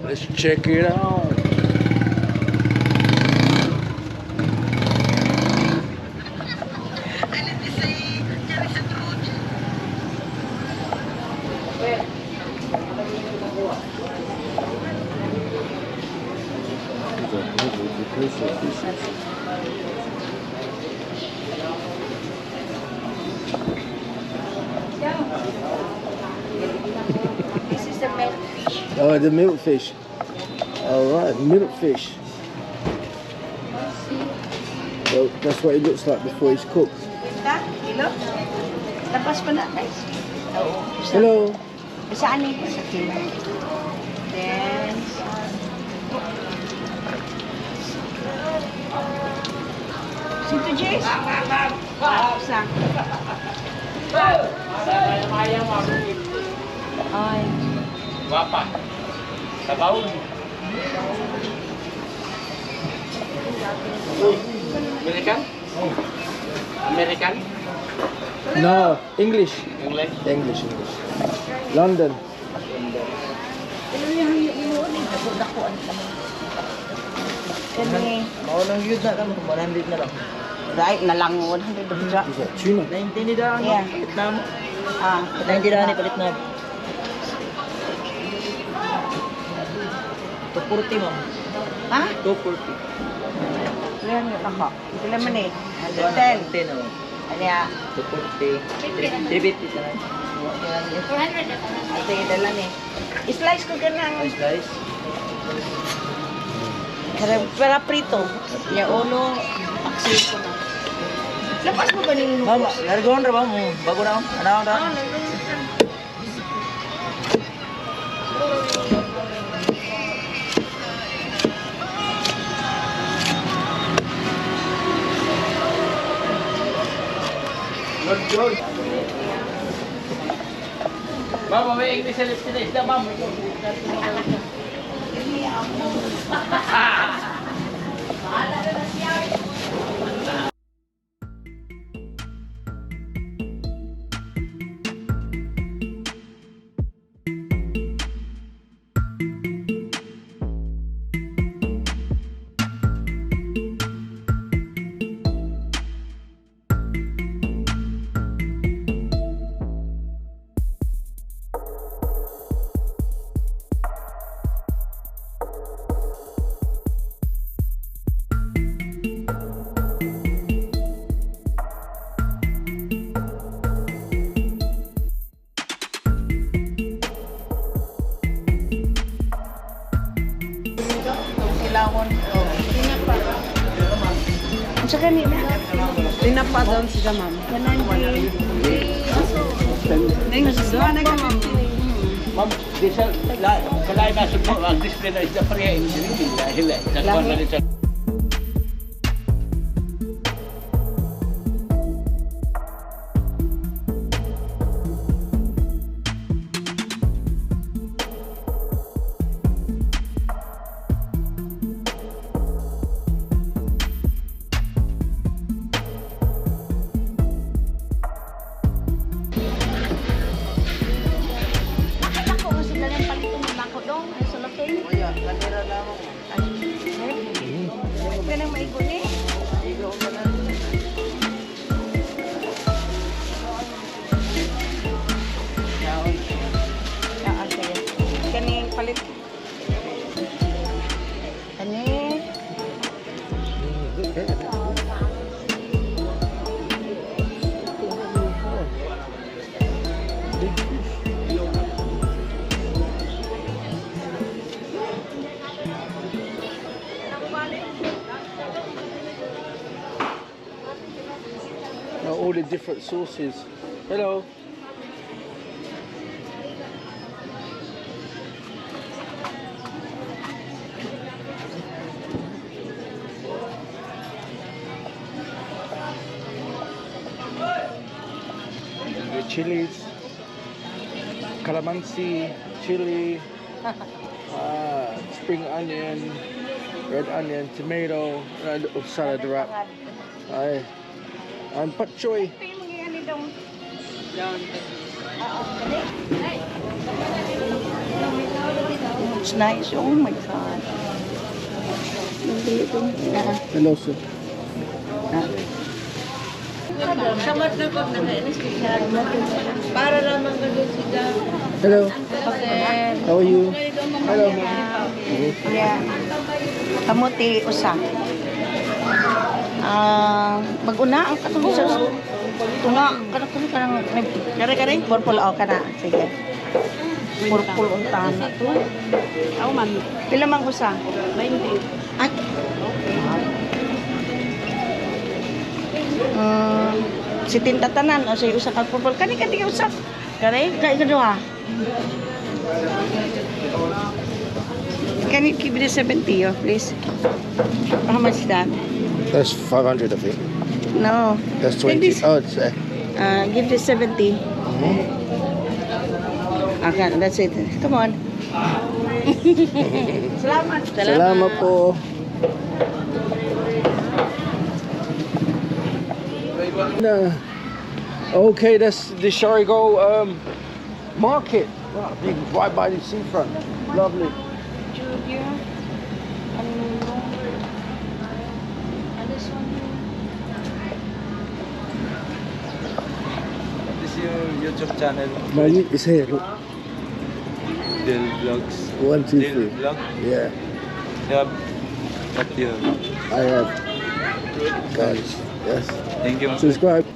Let's check it out. This is the milkfish. Oh, the milkfish. All right, milkfish. Well, that's what it looks like before it's cooked. Kita, kilo. Tapos pa na, guys. Oo. Hello. Saan ni? Sa kilo. Then, Sinto Jess? Sa? Ay. Guapa. Sabaw. American? American? No, English. English? English. London. Kani. Maulang yun na lang, 100 na lang. Right, nalang 100 dra. Is that tuna? 90 ni daan, Yeah. palit na mo. Ah, 90 daan ni palit na. 240 ma'am. ha? 240. Ilan yun ako? Ilan man eh? 110. 10 na ma'am. Ano ya? 240. 350 na lang. 400 na. Ito yung dalan eh. I-slice ko ganang. Nice guys. Para prito. Ya ulo, paksil ko na. Lapas mo ba nilunok? Ma'am, narigawin ra ba mo? Bago na ako. Ano ako na? Ma'am, may English sa lips na isda, ma'am. Silawon. Tinapa. Ang sa kanina. Tinapa daw siya, ma'am. Kanan Ma'am, di sa lain na support, ang display na isda pareha hindi dahil nagkuhan na rin sa Ako nga sila ng palito ng bako dong. Ay, sa laki. Kuya, kanira na mo. Kaya nang maigon eh. Igo ka na. Ah, sige. Kaning palit. Kani. All the different sauces. Hello. The chilies, calamansi, chili, spring onion, red onion, tomato, and a little salad wrap. Aye. And pak choy. Oo, kani. It's nice. Oh my God. Hello, sir. Samat na pag naka-inis para naman ganun siya. Hello. How are you? Hello. Yeah. Kamuti usa. Mag-una ang katong sa tunga kanang kare-kare purple kana. Sige. Purple untana. Aw man. Pila man usa? 20. At si tintatanan o say usa ka purple kani kati usa. Kare kay kadua. Can you give me the 70, please? How much is that? That's 500, I think. No. That's Take 20. this. Oh, it's Give this 70. Okay, that's it. Come on. Salamat. Salamat po. No. Okay, that's the Sharigo market. Wow, big right by the seafront. Lovely. Julia. This is your YouTube channel, My link is here. Look. Del Vlogs. 1, 2, Del 3. Vlog. Yeah, Yeah. What do you have? I have. Guys, yes. Thank you. Subscribe.